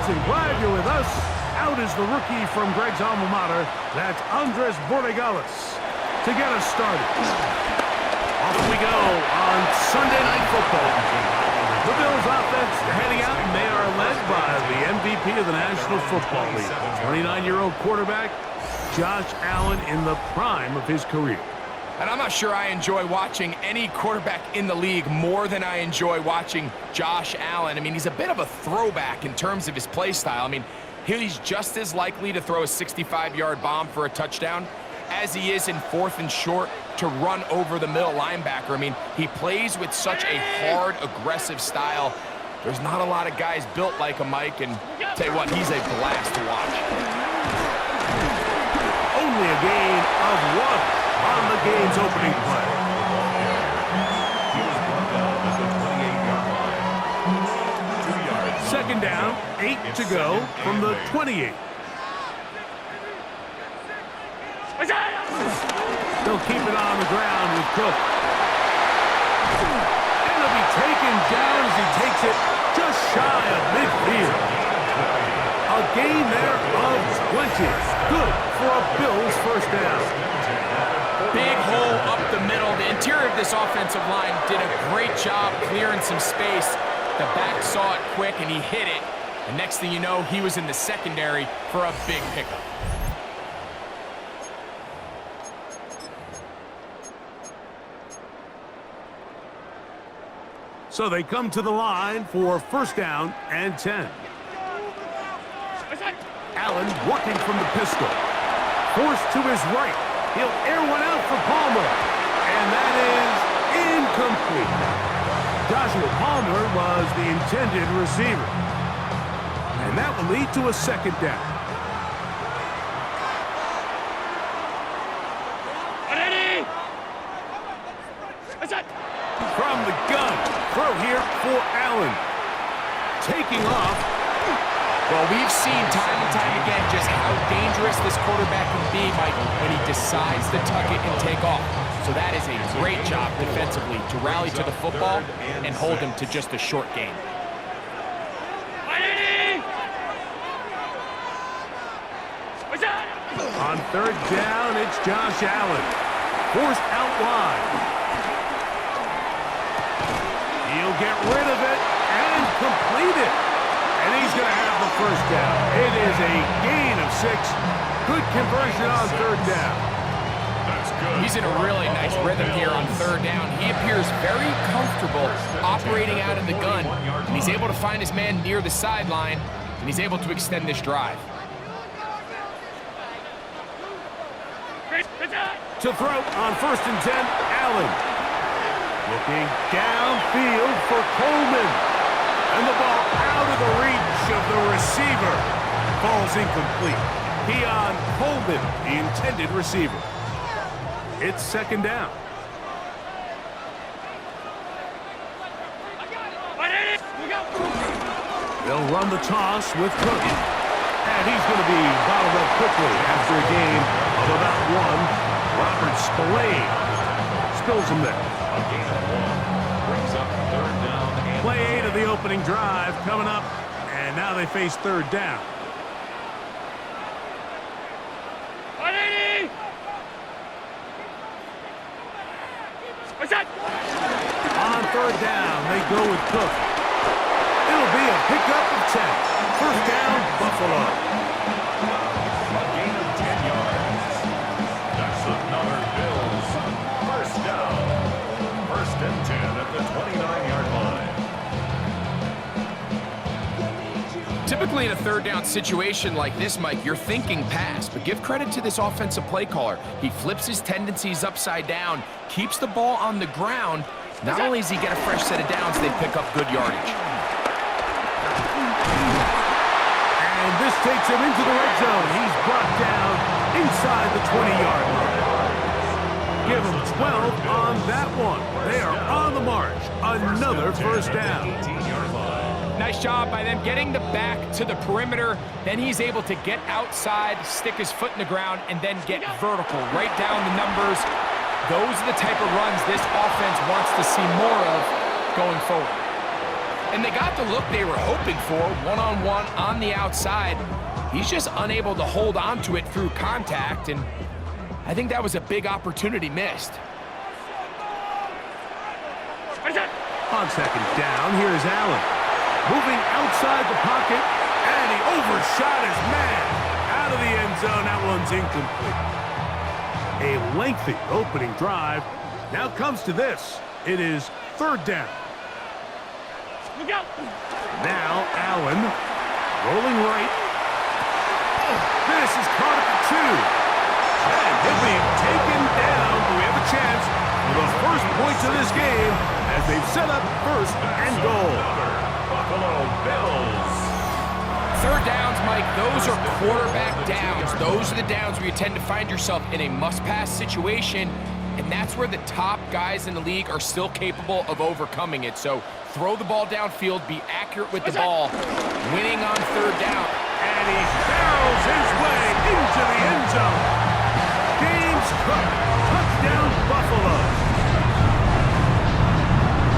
and glad you're with us. Out is the rookie from Greg's alma mater. That's Andres Borregales to get us started. Off we go on Sunday Night Football. The Bills offense heading out, and they are led by the MVP of the National Football League, 29-year-old quarterback Josh Allen in the prime of his career. And I'm not sure I enjoy watching any quarterback in the league more than I enjoy watching Josh Allen. I mean, he's a bit of a throwback in terms of his play style. I mean, he's just as likely to throw a 65-yard bomb for a touchdown as he is in 4th and short to run over the middle linebacker. I mean, he plays with such a hard, aggressive style. There's not a lot of guys built like him, Mike, and tell you what, he's a blast to watch. Only a gain of 1 on the game's opening play. Second down, 8 to go from the 28. They'll keep it on the ground with Cook. And it'll be taken down as he takes it just shy of midfield. A gain there of 20. Good for a Bills first down. Big hole up the middle. The interior of this offensive line did a great job clearing some space. The back saw it quick, and he hit it. And next thing you know, he was in the secondary for a big pickup. So they come to the line for first down and 10. Allen working from the pistol. Forced to his right. He'll air one out for Palmer. And that is incomplete. Joshua Palmer was the intended receiver. And that will lead to a second down. From the gun. Throw here for Allen. Taking off. Well, we've seen time and time again just how dangerous this quarterback can be, Mike, when he decides to tuck it and take off. So that is a great job defensively to rally to the football and hold him to just a short gain. On third down, it's Josh Allen. Forced out wide. He'll get rid of it and complete it. And he's going to have the first down. It is a gain of 6. Good conversion on third down. He's in a really nice rhythm here on third down. He appears very comfortable operating out of the gun. And he's able to find his man near the sideline. And he's able to extend this drive. To throw on first and 10, Allen. Looking downfield for Coleman. And the ball out of the reach of the receiver. Falls incomplete. Keon Coleman, the intended receiver. It's second down. They'll run the toss with Cook. And he's going to be bottled up quickly after a gain of about 1. Robert Spillane spills him there. A gain of 1 brings up third down. Play 8 of the opening drive coming up, and now they face third down. On third down, they go with Cook. It'll be a pickup of 10. First down, Buffalo. A gain of 10 yards. That's another Bills first down. First and 10 at the 29-yard line. Typically in a third down situation like this, Mike, you're thinking pass, but give credit to this offensive play caller. He flips his tendencies upside down, keeps the ball on the ground. Not only does he get a fresh set of downs, they pick up good yardage. And this takes him into the red zone. He's brought down inside the 20-yard line. Give him 12 on that one. They are on the march. Another first down. 18-yard line. Nice job by them getting the back to the perimeter. Then he's able to get outside, stick his foot in the ground, and then get vertical. Right down the numbers. Those are the type of runs this offense wants to see more of going forward. And they got the look they were hoping for, one-on-one on the outside. He's just unable to hold on to it through contact, and I think that was a big opportunity missed. On second down, here's Allen. Moving outside the pocket, and he overshot his man. Out of the end zone, that one's incomplete. A lengthy opening drive. Now comes to this. It is third down. Now Allen, rolling right. This is caught at the 2. And he'll be taken down. We have a chance for the first points of this game as they've set up first and goal. Buffalo Bills. Third downs, Mike, those are quarterback downs. Those are the downs where you tend to find yourself in a must-pass situation, and that's where the top guys in the league are still capable of overcoming it. So throw the ball downfield, be accurate with the ball, winning on third down. And he barrels his way into the end zone. James Cook, touchdown Buffalo.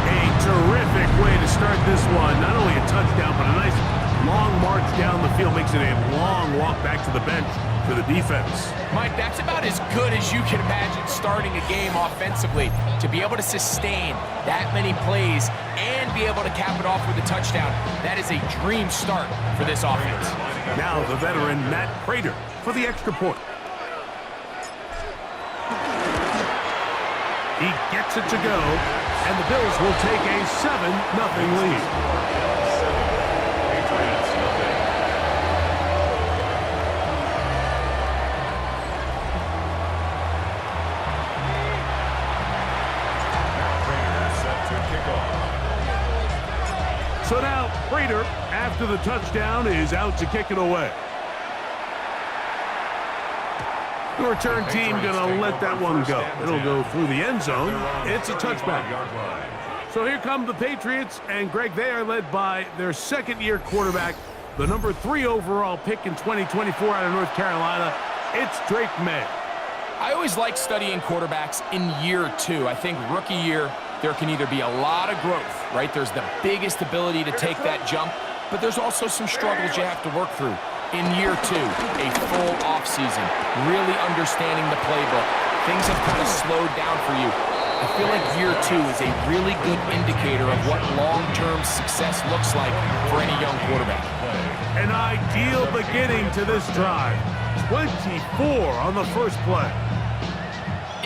A terrific way to start this one. Not only a touchdown, but a nice long march down the field. Makes it a long walk back to the bench for the defense. Mike, that's about as good as you can imagine starting a game offensively. To be able to sustain that many plays and be able to cap it off with a touchdown, that is a dream start for this offense. Now the veteran Matt Prater for the extra point. He gets it to go, and the Bills will take a 7-0 lead. Patriots, nothing. Set to kick off. So now Prater, after the touchdown, is out to kick it away. The return team gonna let that one go. It'll go through the end zone. It's a touchback. So here come the Patriots, and Greg, they are led by their second-year quarterback, the number 3 overall pick in 2024 out of North Carolina. It's Drake May. I always like studying quarterbacks in year 2. I think rookie year, there can either be a lot of growth, right? There's the biggest ability to take that jump, but there's also some struggles you have to work through. In year 2, a full offseason, really understanding the playbook. Things have kind of slowed down for you. I feel like year 2 is a really good indicator of what long-term success looks like for any young quarterback. An ideal beginning to this drive. 24 on the first play.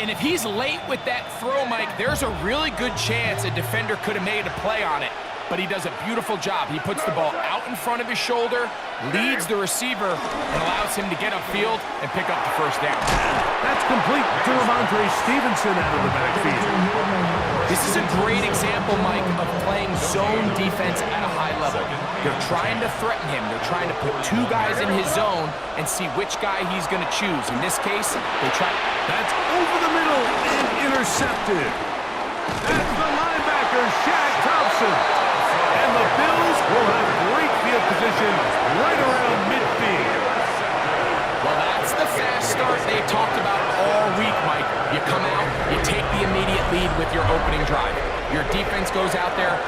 And if he's late with that throw, Mike, there's a really good chance a defender could have made a play on it. But he does a beautiful job. He puts the ball out in front of his shoulder, leads the receiver, and allows him to get upfield and pick up the first down. That's complete to Ramondre Stevenson out of the backfield. This is a great example, Mike, of playing zone defense at a high level. They're trying to threaten him. They're trying to put 2 guys in his zone and see which guy he's going to choose. In this case, they try. That's over the middle and intercepted. That's the linebacker, Shaq Thompson. And the Bills will have great field position right around midfield. Well, that's the fast start they talked about all week, Mike. You come out, you take the immediate lead with your opening drive. Your defense goes out there,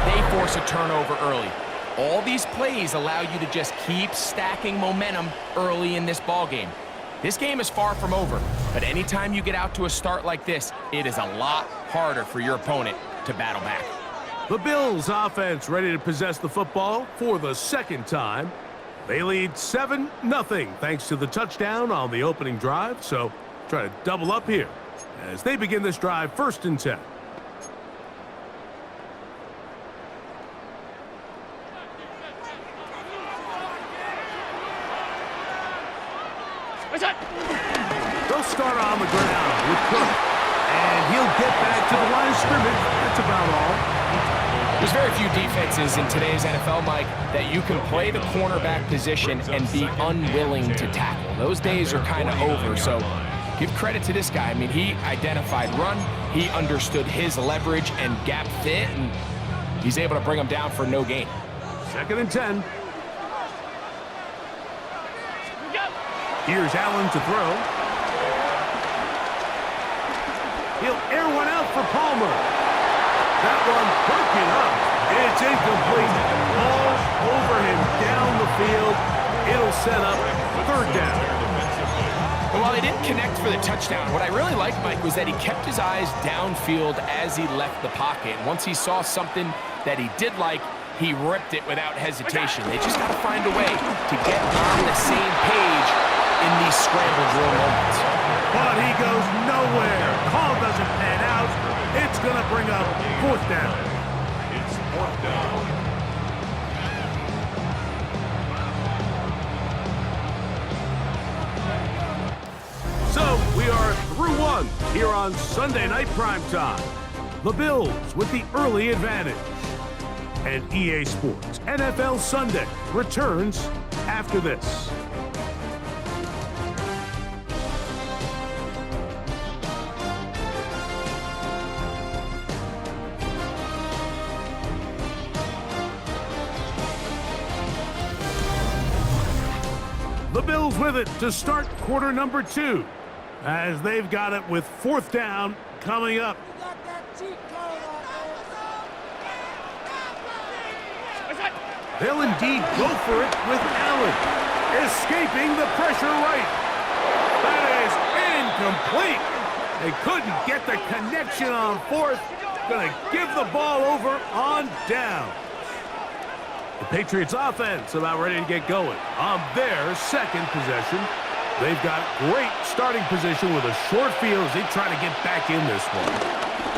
they force a turnover early. All these plays allow you to just keep stacking momentum early in this ball game. This game is far from over, but anytime you get out to a start like this, it is a lot harder for your opponent to battle back. The Bills offense ready to possess the football for the second time. They lead 7-0 thanks to the touchdown on the opening drive. So try to double up here as they begin this drive 1st and 10. They'll start on the ground with Cook. And he'll get back to the line of scrimmage. That's about all. There's very few defenses in today's NFL, Mike, that you can play the cornerback position and be unwilling to tackle. Those days are kind of over, so give credit to this guy. I mean, he identified run, he understood his leverage and gap fit, and he's able to bring him down for no gain. 2nd and 10. Here's Allen to throw. He'll air one out for Palmer. That one broken up It's incomplete. All over him down the field. It'll set up third down. But while he didn't connect for the touchdown, what I really liked, Mike, was that he kept his eyes downfield as he left the pocket. And once he saw something that he did like, he ripped it without hesitation. They just got to find a way to get on the same page in these scramble drill moments. But he goes nowhere. Call doesn't pan out. It's going to bring up fourth down. It's fourth down. So we are through one here on Sunday Night Primetime. The Bills with the early advantage. And EA Sports NFL Sunday returns after this. The Bills with it to start quarter number 2, as they've got it with fourth down coming up. They'll indeed go for it with Allen, escaping the pressure right. That is incomplete. They couldn't get the connection on fourth. Gonna give the ball over on down. The Patriots offense about ready to get going on their second possession. They've got great starting position with a short field as they try to get back in this one.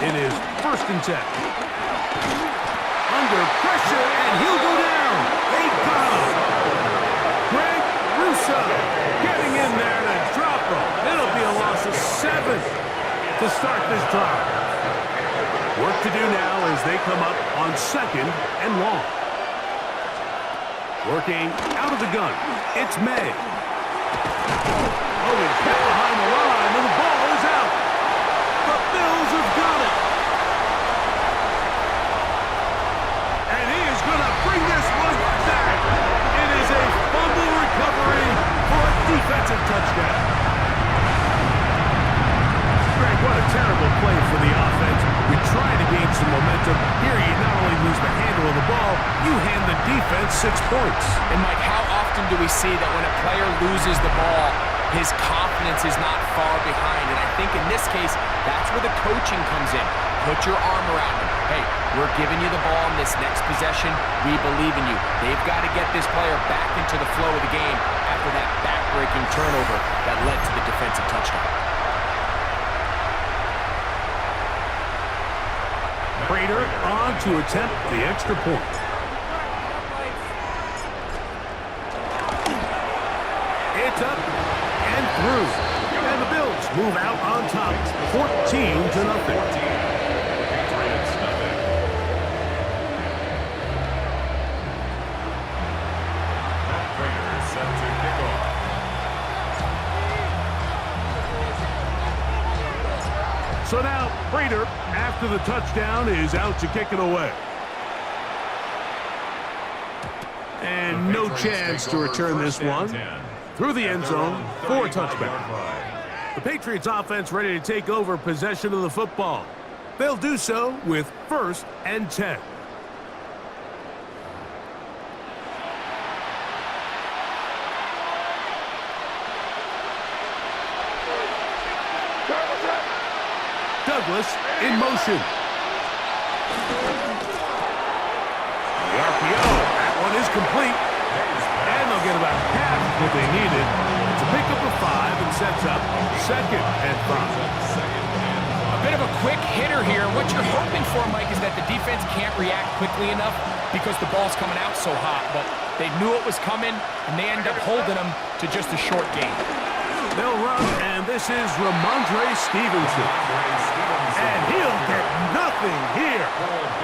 It is 1st and 10. Under pressure, and he'll go down. They got him. Greg Russo getting in there to drop him. It'll be a loss of 7 to start this drive. Work to do now as they come up on 2nd and long. Working out of the gun. It's May. Oh, he's hit behind the line, and the ball is out. The Bills have got it. And he is going to bring this one back. It is a fumble recovery for a defensive touchdown. Greg, what a terrible play for the offense. You're trying to gain some momentum. Here you not only lose the handle of the ball, you hand the defense 6 points. And, Mike, how often do we see that when a player loses the ball, his confidence is not far behind? And I think in this case, that's where the coaching comes in. Put your arm around him. Hey, we're giving you the ball in this next possession. We believe in you. They've got to get this player back into the flow of the game after that back-breaking turnover that led to the defensive touchdown. Prater on to attempt the extra point. It's up and through. And the Bills move out on top, 14-0. Patriots nothing. Matt Prater is set to kick off. So now Prater, after the touchdown, is out to kick it away. And no chance to return this one through the end zone for a touchback. The Patriots offense ready to take over possession of the football. They'll do so with 1st and 10. Douglas in motion. The RPO, that one is complete. And they'll get about half what they needed. It's a pickup of 5 and sets up 2nd and 5. A bit of a quick hitter here. What you're hoping for, Mike, is that the defense can't react quickly enough because the ball's coming out so hot. But they knew it was coming, and they end up holding them to just a short gain. They'll run, and this is Ramondre Stevenson. And he'll get nothing here.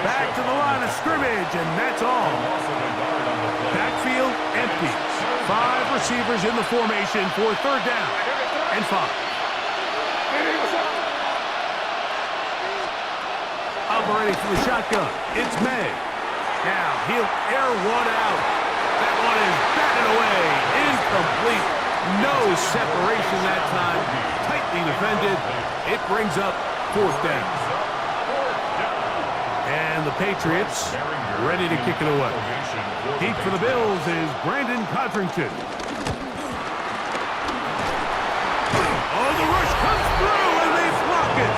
Back to the line of scrimmage, and that's all. Backfield empty. 5 receivers in the formation for 3rd down and 5. Operating for the shotgun. It's May. Now he'll air one out. That one is batted away. Incomplete. No separation that time. Tightly defended. It brings up 4th down. And the Patriots, ready to kick it away. Deep for the Bills is Brandon Codrington. Oh, the rush comes through, and they block it.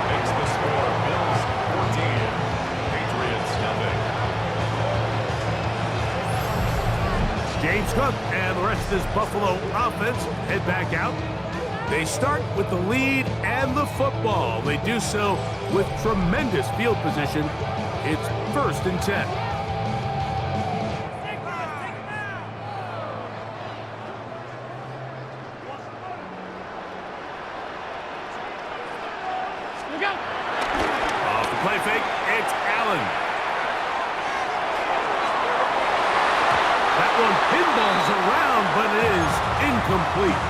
Makes the score Bills 14, Patriots nothing. James Cook and the rest of this Buffalo offense head back out. They start with the lead and the football. They do so with tremendous field position. It's 1st and 10. Off the play fake, it's Allen. That one pinballs around, but it is incomplete.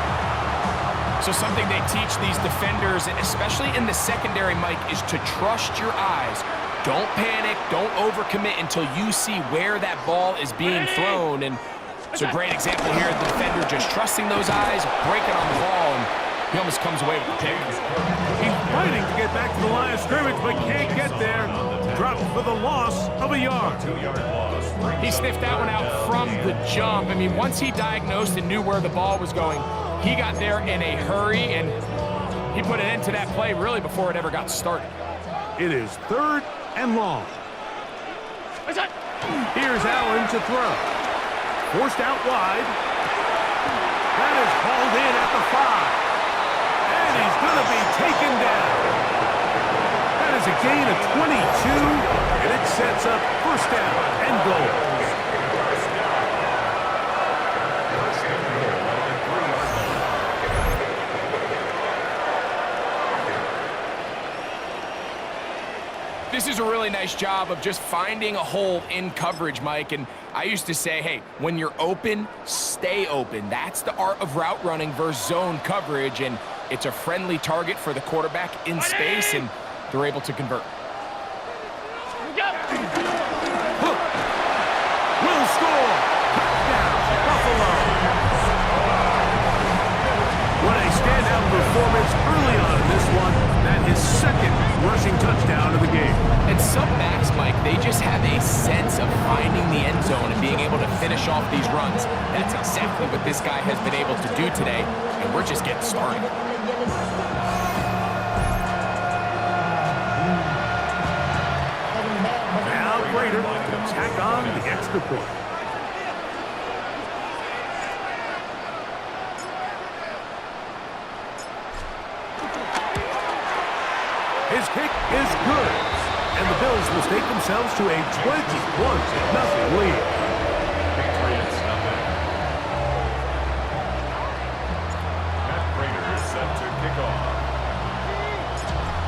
So something they teach these defenders, especially in the secondary, Mike, is to trust your eyes. Don't panic, don't overcommit until you see where that ball is being thrown. And it's a great example here of the defender just trusting those eyes, breaking on the ball, and he almost comes away with the pick. He's fighting to get back to the line of scrimmage, but can't get there. Dropped for the loss of a yard. 2-yard loss. He sniffed that one out from the jump. I mean, once he diagnosed and knew where the ball was going, he got there in a hurry, and he put an end to that play really before it ever got started. It is 3rd and long. Here's Allen to throw. Forced out wide. That is hauled in at the 5. And he's going to be taken down. That is a gain of 22, and it sets up 1st down and goal. This is a really nice job of just finding a hole in coverage, Mike. And I used to say, hey, when you're open, stay open. That's the art of route running versus zone coverage. And it's a friendly target for the quarterback in space, and they're able to convert. Hook will score. Touchdown, Buffalo. What a standout performance early on in this one. That is 2nd rushing touchdown of the game. And some backs, Mike, they just have a sense of finding the end zone and being able to finish off these runs. That's exactly what this guy has been able to do today, and we're just getting started. Now Prater to tack on the extra point. His kick is good, and the Bills will stake themselves to a 21-0 lead. Patriots nothing. Matt Prater is set to kick off.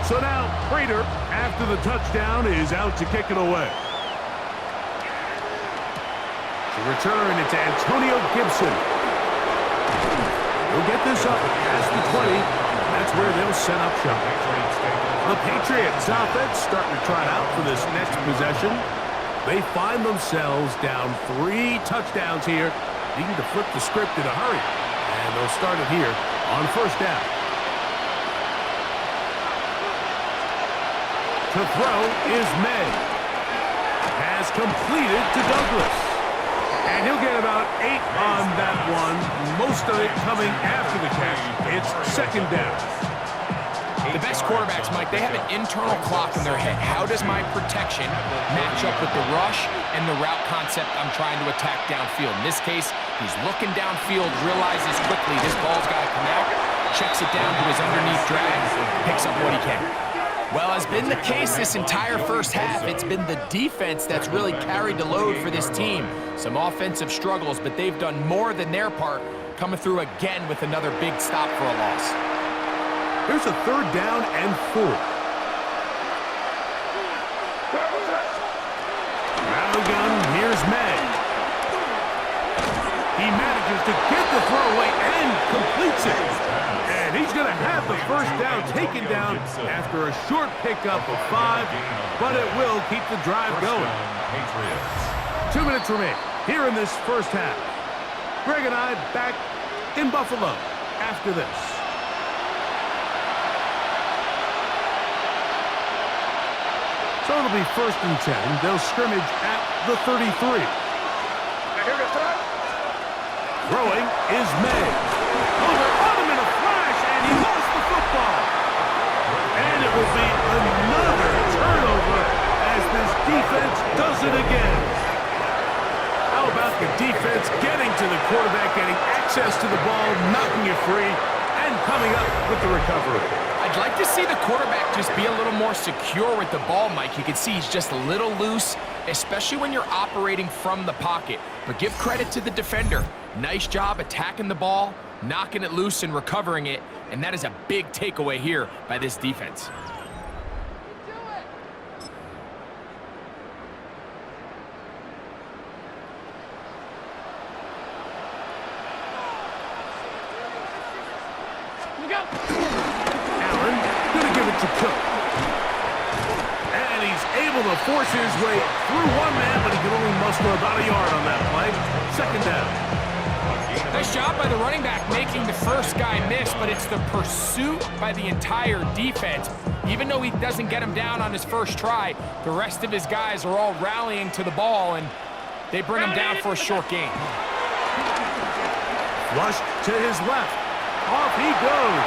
So now Prater, after the touchdown, is out to kick it away. To return, it's Antonio Gibson. He'll get this up past the 20. That's where they'll set up shop. The Patriots offense starting to trot out for this next possession. They find themselves down 3 touchdowns here, needing to flip the script in a hurry. And they'll start it here on 1st down. To throw is May. Pass completed to Douglas. And he'll get about 8 on that one, most of it coming after the catch. It's 2nd down. The best quarterbacks, Mike, they have an internal clock in their head. How does my protection match up with the rush and the route concept I'm trying to attack downfield? In this case, he's looking downfield, realizes quickly this ball's got to come out, checks it down to his underneath drag, picks up what he can. Well, as been the case this entire 1st half, it's been the defense that's really carried the load for this team. Some offensive struggles, but they've done more than their part, coming through again with another big stop for a loss. Here's a 3rd down and 4. Rattle gun, here's May. He manages to get the throw away and completes it. And he's going to have the 1st down taken down after a short pickup of 5, but it will keep the drive going. 2 minutes remain here in this 1st half. Greg and I back in Buffalo after this. So it'll be 1st and 10. They'll scrimmage at the 33. Throwing is May. Oh, they're on him in a flash, and he lost the football. And it will be another turnover as this defense does it again. How about the defense getting to the quarterback, getting access to the ball, knocking it free, and coming up with the recovery? I'd like to see the quarterback just be a little more secure with the ball, Mike. You can see he's just a little loose, especially when you're operating from the pocket. But give credit to the defender. Nice job attacking the ball, knocking it loose and recovering it, and that is a big takeaway here by this defense. Allen gonna give it to Cook. And he's able to force his way through one man, but he can only muster about a yard on that play. 2nd down. Nice job by the running back making the first guy miss, but it's the pursuit by the entire defense. Even though he doesn't get him down on his first try, the rest of his guys are all rallying to the ball, and they bring him down for a short gain. Flushed to his left. Off he goes.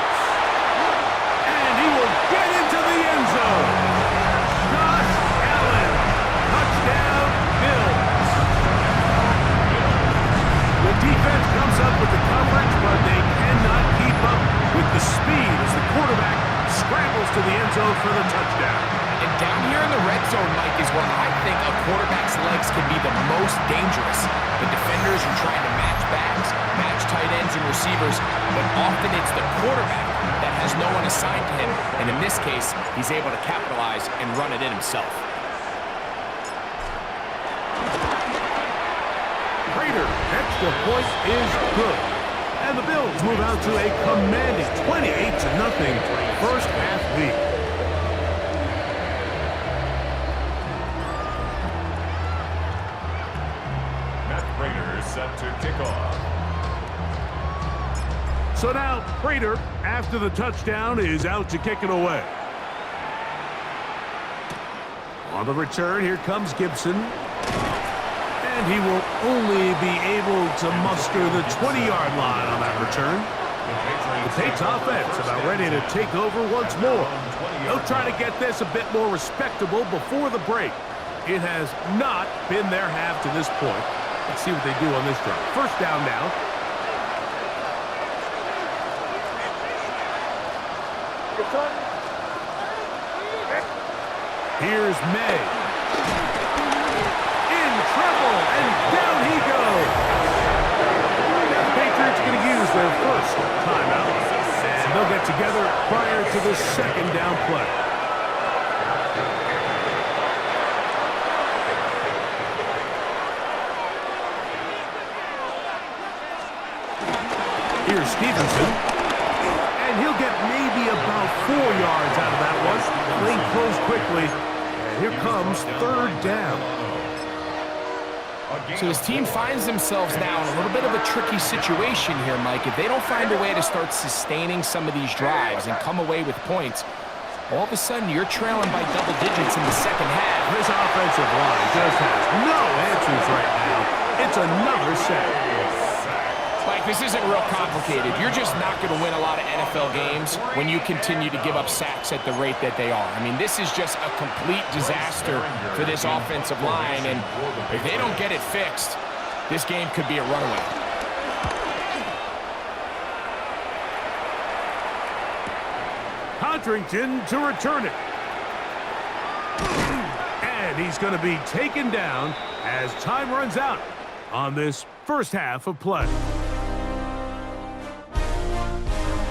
And he will get into the end zone. Josh Allen. Touchdown, Bills. The defense comes up with the coverage, but they cannot keep up with the speed as the quarterback scrambles to the end zone for the touchdown. And down here in the red zone, Mike, is where I think a quarterback's legs can be the most dangerous. The defenders are trying to match backs, match tight ends and receivers, but often it's the quarterback that has no one assigned to him, and in this case, he's able to capitalize and run it in himself. Prater, extra point is good. And the Bills move out to a commanding 28-0 first half lead. Set to kick off. So now Prater, after the touchdown, is out to kick it away. On the return, here comes Gibson. And he will only be able to muster the 20-yard line on that return. The Patriots offense about ready to take over once more. They'll try to get this a bit more respectable before the break. It has not been their half to this point. Let's see what they do on this drive. 1st down now. Here's May. In trouble, and down he goes. Now the Patriots are going to use their first timeout, and they'll get together prior to the 2nd down play. Here's Stevenson, and he'll get maybe about 4 yards out of that one. Lane closed quickly, and here comes 3rd down. So his team finds themselves now in a little bit of a tricky situation here, Mike. If they don't find a way to start sustaining some of these drives and come away with points, all of a sudden you're trailing by double digits in the 2nd half. This offensive line just has no answers right now. It's another sack. Like, this isn't real complicated. You're just not going to win a lot of NFL games when you continue to give up sacks at the rate that they are. I mean, this is just a complete disaster for this offensive line, and if they don't get it fixed, this game could be a runaway. Codrington to return it. And he's going to be taken down as time runs out on this first half of play.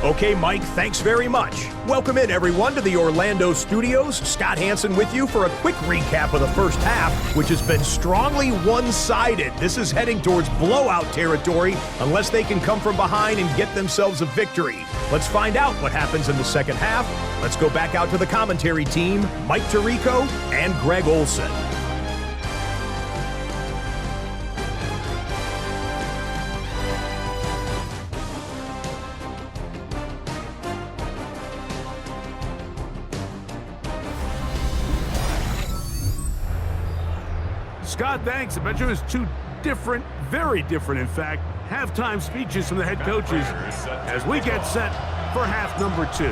Okay, Mike, thanks very much. Welcome in, everyone, to the Orlando studios. Scott Hansen with you for a quick recap of the first half, which has been strongly one-sided. This is heading towards blowout territory unless they can come from behind and get themselves a victory. Let's find out what happens in the second half. Let's go back out to the commentary team, Mike Tirico and Greg Olson. Scott, thanks. I bet you it was two different, very different, in fact, halftime speeches from the head coaches as we get set for half number 2.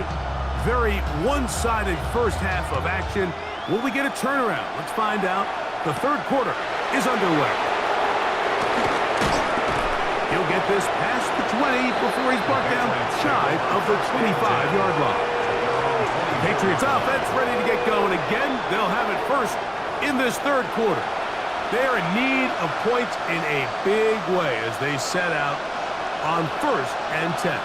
Very one-sided first half of action. Will we get a turnaround? Let's find out. The third quarter is underway. He'll get this past the 20 before he's brought down shy of the 25-yard line. The Patriots offense ready to get going again. They'll have it first in this third quarter. They're in need of points in a big way as they set out on 1st and 10.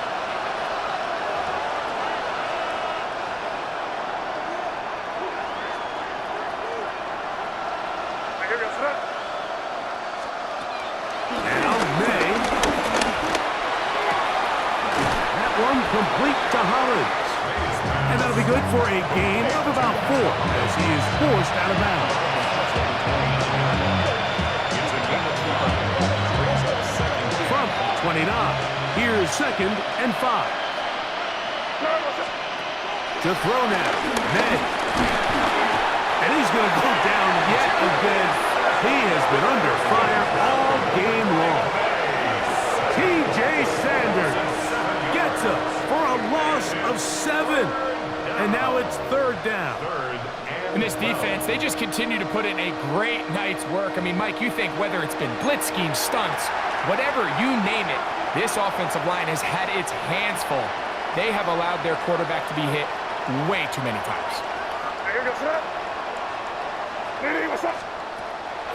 Complete to Hollins. And that'll be good for a gain of about 4 as he is forced out of bounds. From 29, here's 2nd and 5. To throw now, Ned. And he's going to go down yet again. He has been under fire all game long. T.J. Sanders gets us for a loss of 7. And now it's 3rd down. And this defense, they just continue to put in a great night's work. I mean, Mike, you think whether it's been blitz schemes, stunts, whatever you name it, this offensive line has had its hands full. They have allowed their quarterback to be hit way too many times.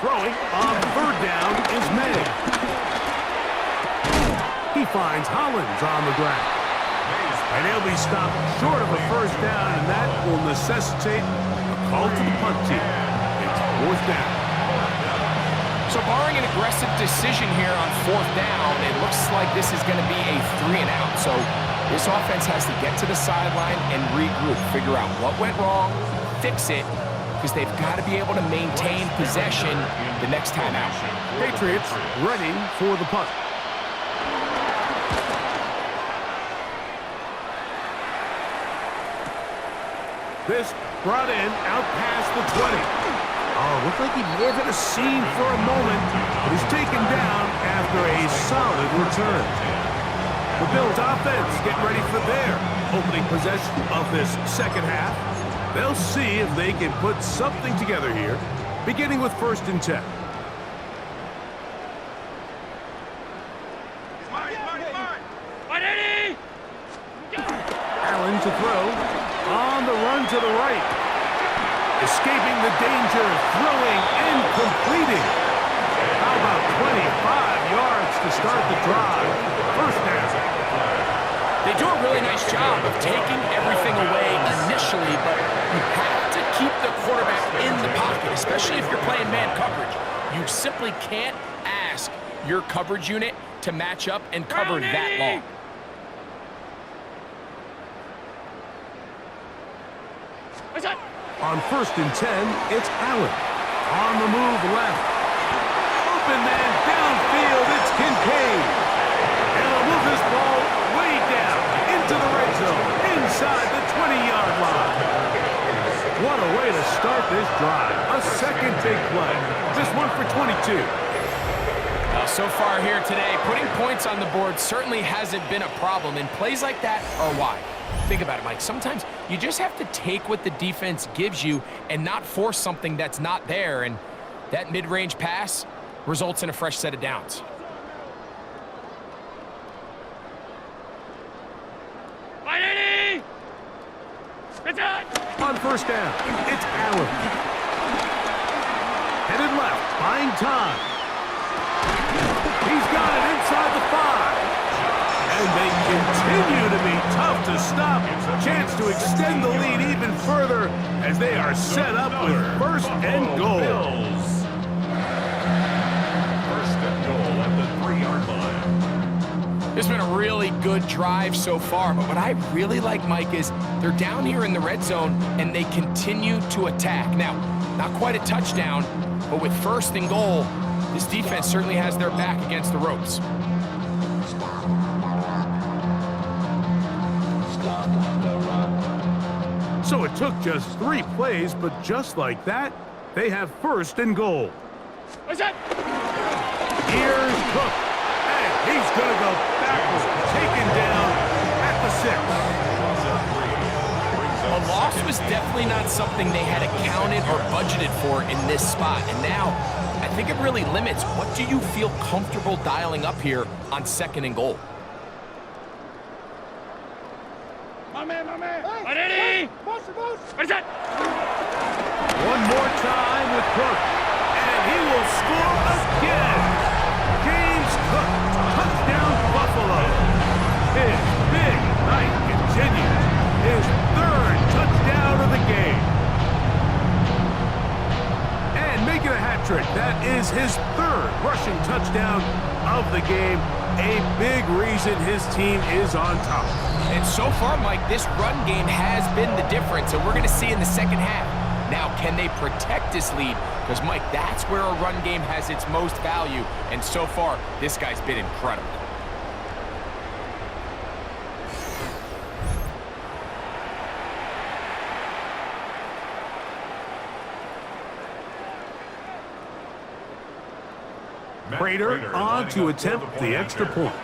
Throwing on 3rd down is May. He finds Hollins on the ground. And he'll be stopped short of a 1st down, and that will necessitate a call to the punt team. It's 4th down. So barring an aggressive decision here on 4th down, it looks like this is going to be a 3-and-out. So this offense has to get to the sideline and regroup, figure out what went wrong, fix it, because they've got to be able to maintain possession the next time out. Patriots ready for the punt. This brought in out past the 20. Oh, looked like he may have hit a seam for a moment, but he's taken down after a solid return. The Bills offense getting ready for their opening possession of this second half. They'll see if they can put something together here, beginning with 1st and 10. Allen to throw. On the run to the right. Escaping the danger, throwing and completing. How about 25 yards to start the drive? 1st down. They do a really nice job of taking everything away initially, but you have to keep the quarterback in the pocket, especially if you're playing man coverage. You simply can't ask your coverage unit to match up and cover that long. On 1st and 10, it's Allen. On the move left. Open man downfield, it's Kincaid. And they'll move this ball way down into the red zone, inside the 20-yard line. What a way to start this drive. A second big play. Just one for 22. So far here today, putting points on the board certainly hasn't been a problem, and plays like that are why. Think about it, Mike. Sometimes you just have to take what the defense gives you and not force something that's not there, and that mid-range pass results in a fresh set of downs. On 1st down, it's Allen. Headed left, buying time. He's got it inside the 5. And they continue to be tough to stop. Chance to extend the lead even further as they are set up with 1st and goal. 1st and goal at the 3-yard line. It's been a really good drive so far, but what I really like, Mike, is they're down here in the red zone and they continue to attack. Now, not quite a touchdown, but with 1st and goal, this defense certainly has their back against the ropes. So it took just 3 plays, but just like that, they have 1st and goal. Here's Cook. And he's going to go backwards. Taken down at the 6. A loss was definitely not something they had accounted or budgeted for in this spot. And now, I think it really limits what do you feel comfortable dialing up here on 2nd and goal. My man. Ready? What is that? One more time with Cook. And he will score again. James Cook, touchdown Buffalo. His big night continues. His 3rd touchdown of the game. And making a hat trick. That is his 3rd rushing touchdown of the game. A big reason his team is on top. And so far, Mike, this run game has been the difference, and we're going to see in the second half. Now, can they protect this lead? Because, Mike, that's where a run game has its most value, and so far, this guy's been incredible. Prater on to attempt the extra point.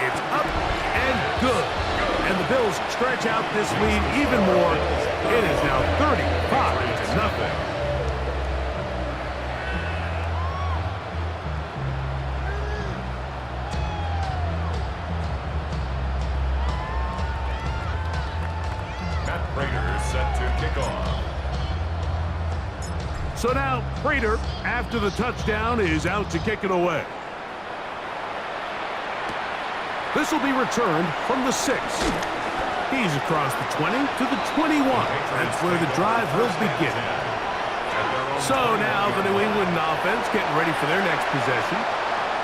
It's up and good. And the Bills stretch out this lead even more. It is now 35-0. So now Prater, after the touchdown, is out to kick it away. This will be returned from the 6. He's across the 20 to the 21. That's where the drive will begin. So now the New England offense getting ready for their next possession.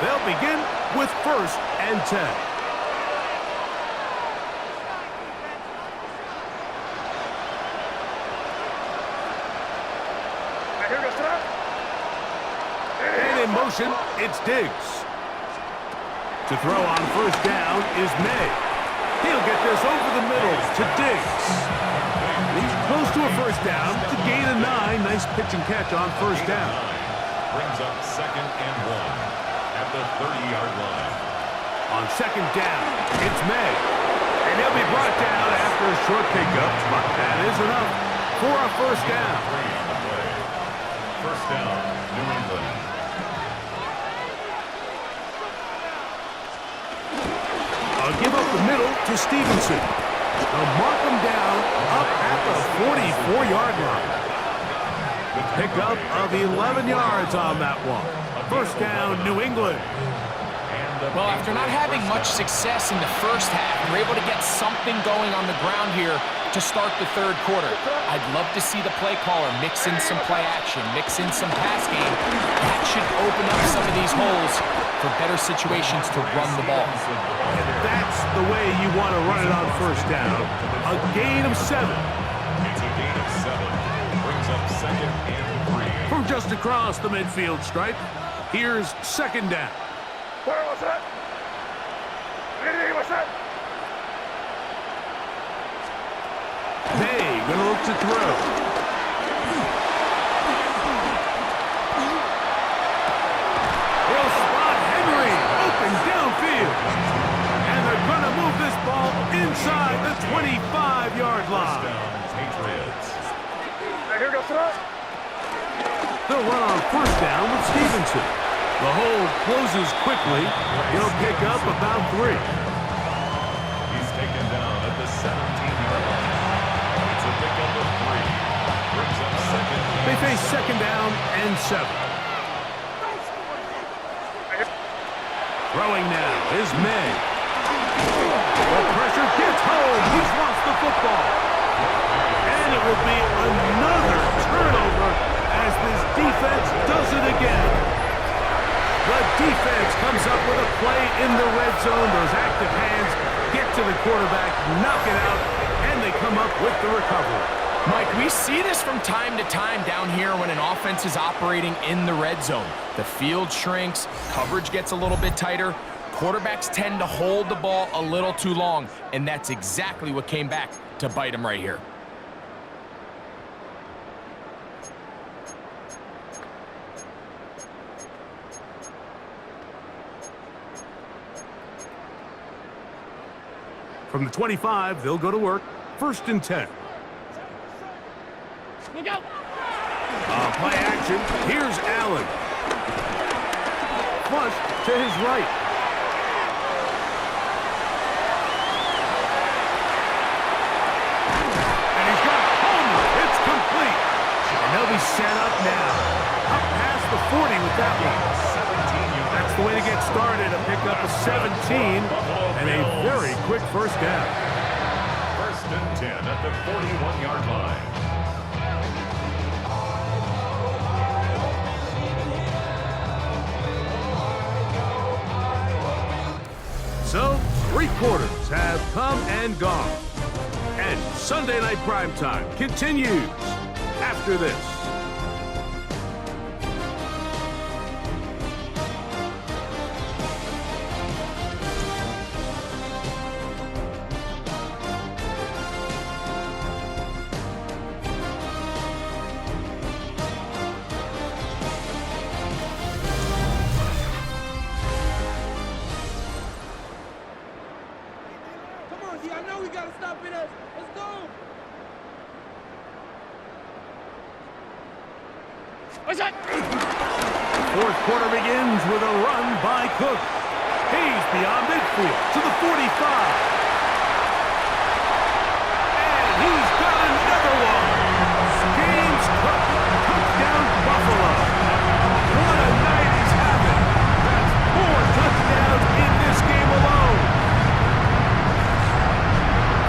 They'll begin with 1st and 10. And in motion, it's Diggs. To throw on 1st down is May. He'll get this over the middle to Diggs. He's close to a 1st down to gain a 9. Nice pitch and catch on 1st down. Brings up 2nd and 1 at the 30-yard line. On 2nd down, it's May. And he'll be brought down after a short pickup, but that is enough for a 1st down. 1st down, New England. I'll give up the middle to Stevenson. They'll mark him down up at the 44-yard line. Pickup of 11 yards on that one. 1st down, New England. Well, after not having much success in the 1st half, we're able to get something going on the ground here to start the 3rd quarter. I'd love to see the play caller mix in some play action, mix in some pass game. That should open up some of these holes for better situations to run the ball. And that's the way you want to run it on 1st down. A gain of 7. It's a gain of 7. Brings up 2nd and 3. From just across the midfield stripe, here's 2nd down. May gonna look to throw. He'll spot Henry open downfield. And they're gonna move this ball inside the 25-yard line. Patriots. They'll run on 1st down with Stevenson. The hold closes quickly. He'll pick up about 3. He's taken down at the 17-yard line. It's a pickup of 3. Brings up 2nd. They face 2nd down and 7. Throwing now is May. The pressure gets home. He's lost the football. And it will be another turnover as this defense does it again. The defense comes up with a play in the red zone. Those active hands get to the quarterback, knock it out, and they come up with the recovery. Mike, we see this from time to time down here when an offense is operating in the red zone. The field shrinks, coverage gets a little bit tighter. Quarterbacks tend to hold the ball a little too long, and that's exactly what came back to bite him right here. From the 25, they'll go to work. 1st and 10. Look out! Play action. Here's Allen. Flush to his right. And he's got a homer. It's complete. And they'll be set up now. Up past the 40 with that one. That's the way to get started. A pickup of 17 and a very quick first down. 1st and 10 at the 41-yard line. So, 3 quarters have come and gone. And Sunday Night Primetime continues after this. I know we gotta stop it. Let's go. What's that? 4th quarter begins with a run by Cook. He's beyond midfield to the 45. And he's got another one. James Cook, touchdown Buffalo. What a night he's having. That's 4 touchdowns in this game alone.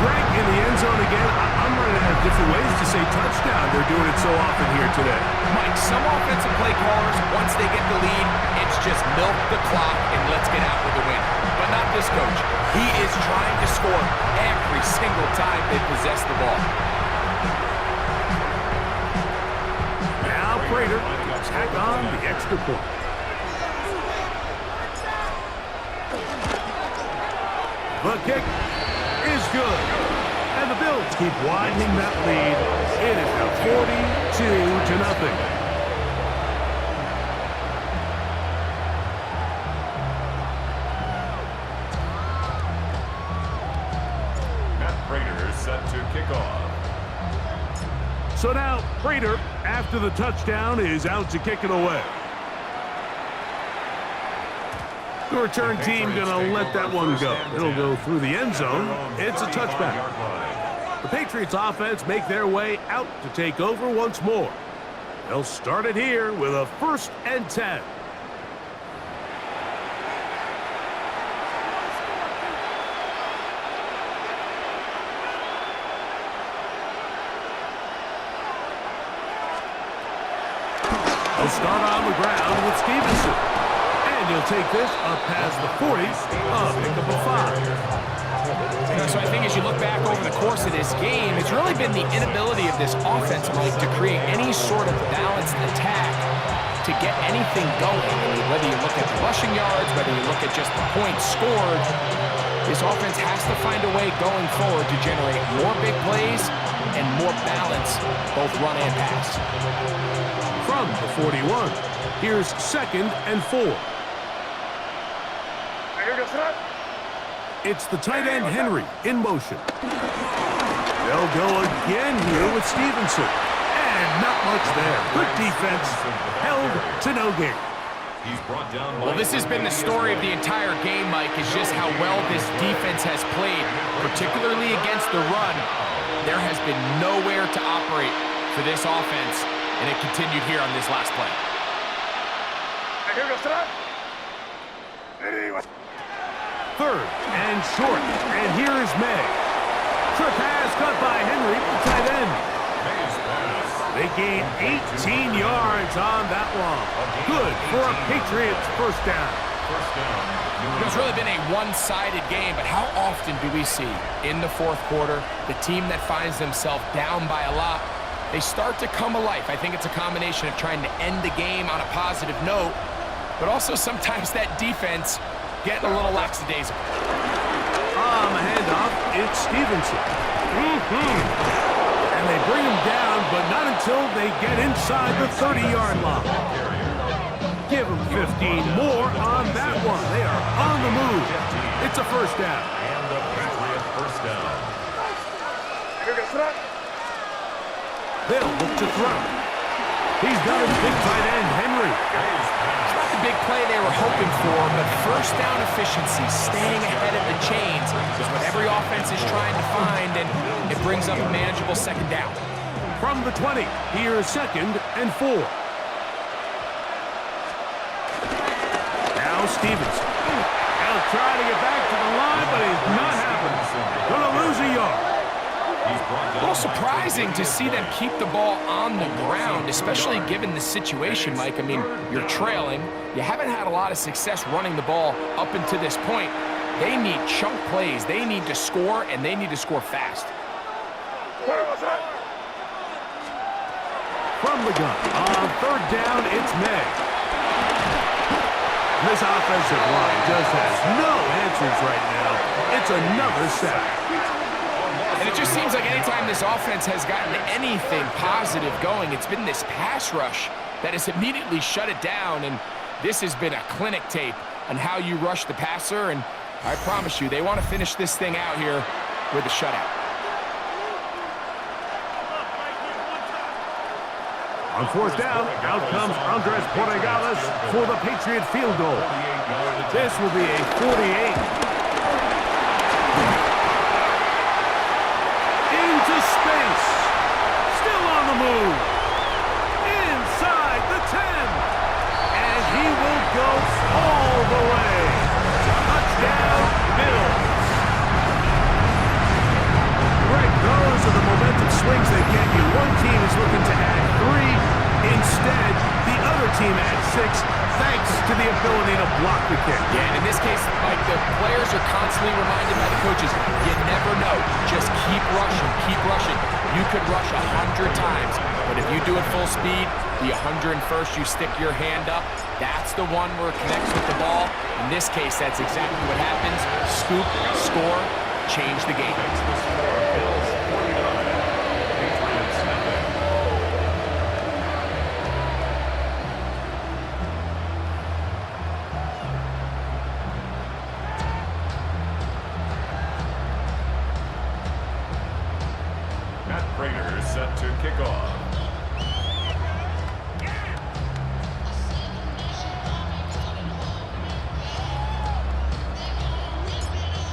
Greg in the end zone again. I'm running out of different ways to say touchdown. They're doing it so often here today. Mike, some offensive play callers, once they get the lead, it's just milk the clock and let's get out with the win. But not this coach. He is trying to score every single time they possess the ball. Now Prater can tack on the extra point. The kick is good. And the Bills keep widening that lead. It is now 42-0. Matt Prater is set to kick off. So now Prater, after the touchdown, is out to kick it away. The return team going to let that one go. It'll go through the end zone. It's a touchback. The Patriots offense make their way out to take over once more. They'll start it here with a 1st and 10. They'll start on the ground with Stevenson. And he'll take this up past the 40, pick up a 5. So I think as you look back over the course of this game, it's really been the inability of this offense, Mike, to create any sort of balanced attack to get anything going. I mean, whether you look at the rushing yards, whether you look at just the points scored, this offense has to find a way going forward to generate more big plays and more balance, both run and pass. From the 41, here's 2nd and 4. It's the tight end Henry in motion. They'll go again here with Stevenson. And not much there. Good defense. Held to no gain. He's brought down. Well, this has been the story of the entire game, Mike, is just how well this defense has played, particularly against the run. There has been nowhere to operate for this offense, and it continued here on this last play. Third and short. And here is May. Trip pass cut by Henry, the tight end. They gain 18 yards on that one. Good for a Patriots first down. It's really been a one-sided game, but how often do we see in the 4th quarter the team that finds themselves down by a lot, they start to come alive. I think it's a combination of trying to end the game on a positive note, but also sometimes that defense getting a little lackadaisical. On the handoff, it's Stevenson. And they bring him down, but not until they get inside the 30-yard line. Give them 15 more on that one. They are on the move. It's a first down. And the Patriot first down. They'll look to throw. He's got his big tight end, Henry. It's not the big play they were hoping for, but first down efficiency, staying ahead of the chains, is what every offense is trying to find, and it brings up a manageable second down. From the 20, here's 2nd and 4. Now Stevenson. He'll try to get back to the line, but he's not happening. Gonna lose a yard. A little surprising to see them keep the ball on the ground, especially given the situation, Mike. I mean, you're trailing. You haven't had a lot of success running the ball up until this point. They need chunk plays. They need to score, and they need to score fast. From the gun. On 3rd down, it's May. This offensive line just has no answers right now. It's another sack. And it just seems like anytime this offense has gotten anything positive going, it's been this pass rush that has immediately shut it down. And this has been a clinic tape on how you rush the passer. And I promise you, they want to finish this thing out here with a shutout. On 4th down, out comes Andres Borregales for the Patriot field goal. This will be a 48. Into space. Still on the move. Inside the 10. And he will go all the way. Touchdown, Bills. Greg, those are the momentum swings they get you. One team is looking to add 3. Instead, the other team adds 6, thanks to the ability to block the kick. Yeah, and in this case, like, the players are constantly reminded by the coaches, you never know. Just keep rushing, keep rushing. You could rush 100 times, but if you do it full speed, the 101st, you stick your hand up. That's the one where it connects with the ball. In this case, that's exactly what happens. Scoop, score, change the game. Bills 49, Patriots nothing. Matt Prater set to kick off.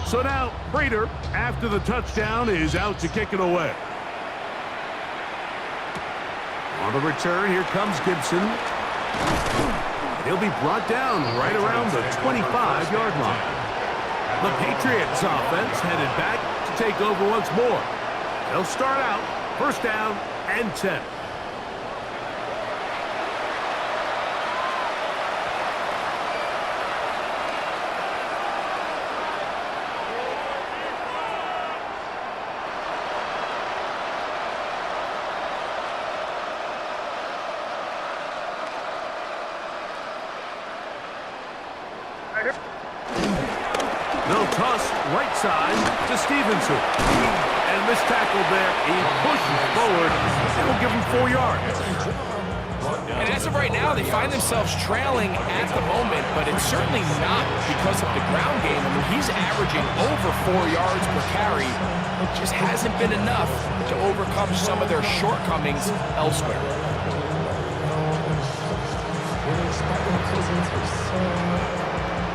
So now, Prater, after the touchdown, is out to kick it away. On the return, here comes Gibson. He'll be brought down right around the 25-yard line. The Patriots offense headed back to take over once more. They'll start out, first down and 10. They'll toss right side to Stevenson. And this tackle there, he pushes forward. It'll give him 4 yards. And as of right now, they find themselves trailing at the moment, but it's certainly not because of the ground game. I mean, he's averaging over 4 yards per carry. It just hasn't been enough to overcome some of their shortcomings elsewhere.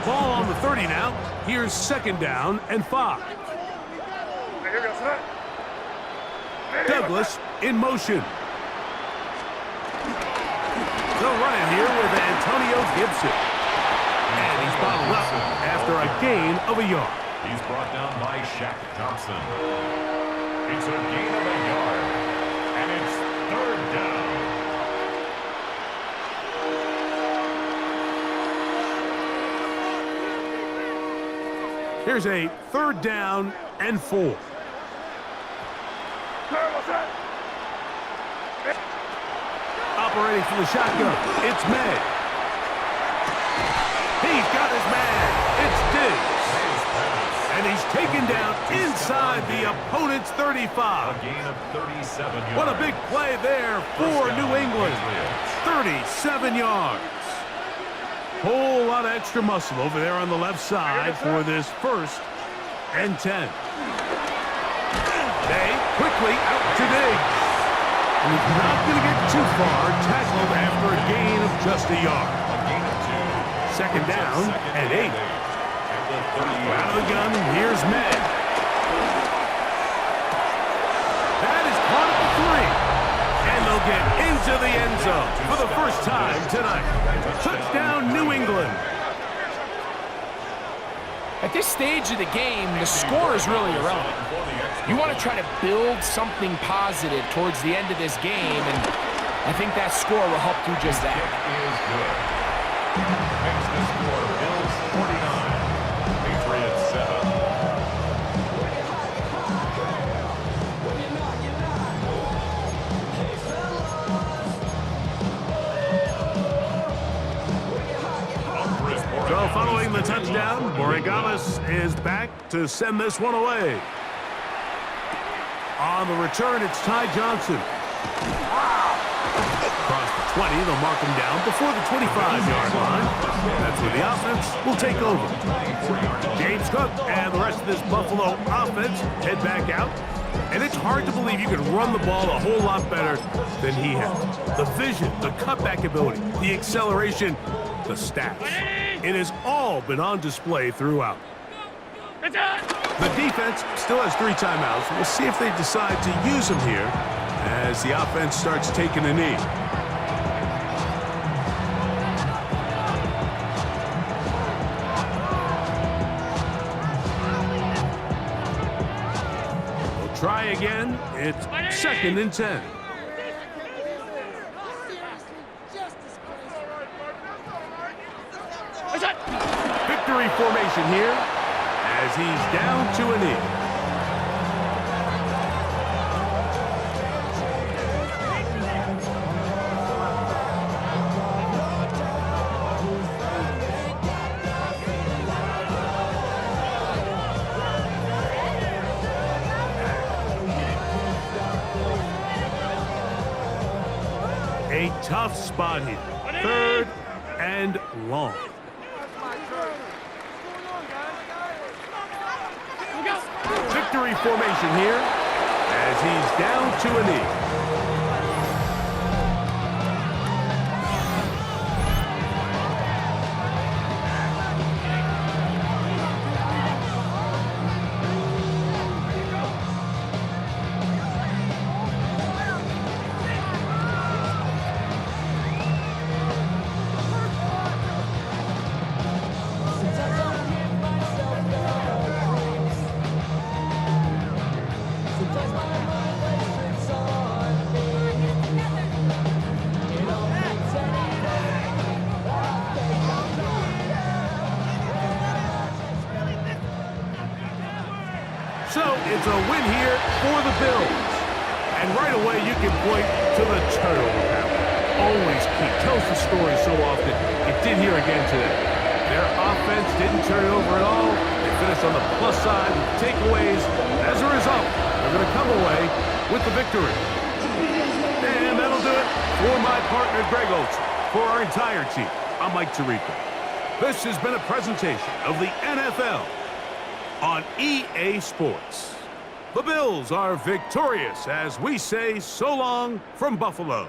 Ball on the 30 now. Here's 2nd down and 5. Douglas in motion. They'll run it here with Antonio Gibson. And he's bottled up after a gain of a yard. He's brought down by Shaq Thompson. It's a gain of a yard, and it's 3rd down. Here's a 3rd down and 4. Operating from the shotgun, it's May. He's got his man. It's And he's taken down inside the opponent's 35. A gain of 37 yards. What a big play there for First down, New England. Patriots. 37 yards. Whole lot of extra muscle over there on the left side for this 1st and 10. They quickly out to Diggs. And he's not going to get too far, tackled after a gain of just a yard. A gain of 2. Second down and 8. Out of the gun, here's Med. That is caught at the 3. And they'll get into the end zone for the first time tonight. Touchdown, New England. At this stage of the game, the score is really irrelevant. You want to try to build something positive towards the end of this game, and I think that score will help do just that. Is good. Makes the score Bills 49, Patriots 7. So following the touchdown, Borregales is back to send this one away. On the return, it's Ty Johnson. Across the 20, they'll mark him down before the 25-yard line. That's where the offense will take over. James Cook and the rest of this Buffalo offense head back out. And it's hard to believe you can run the ball a whole lot better than he has. The vision, the cutback ability, the acceleration, the stats. It has all been on display throughout. The defense still has 3 timeouts. We'll see if they decide to use them here as the offense starts taking a knee. We'll try again. It's 2nd and 10. Victory formation here as he's down to a knee. A tough spot here. 3rd and long. Victory formation here as he's down to a knee. So it's a win here for the Bills. And right away you can point to the turnover battle. Always key. Tells the story so often. It did here again today. Their offense didn't turn it over at all. They finished on the plus side with takeaways. As a result, they're going to come away with the victory. And that'll do it for my partner Greg Olson. For our entire team, I'm Mike Tirico. This has been a presentation of the NFL on EA Sports. The Bills are victorious as we say so long from Buffalo.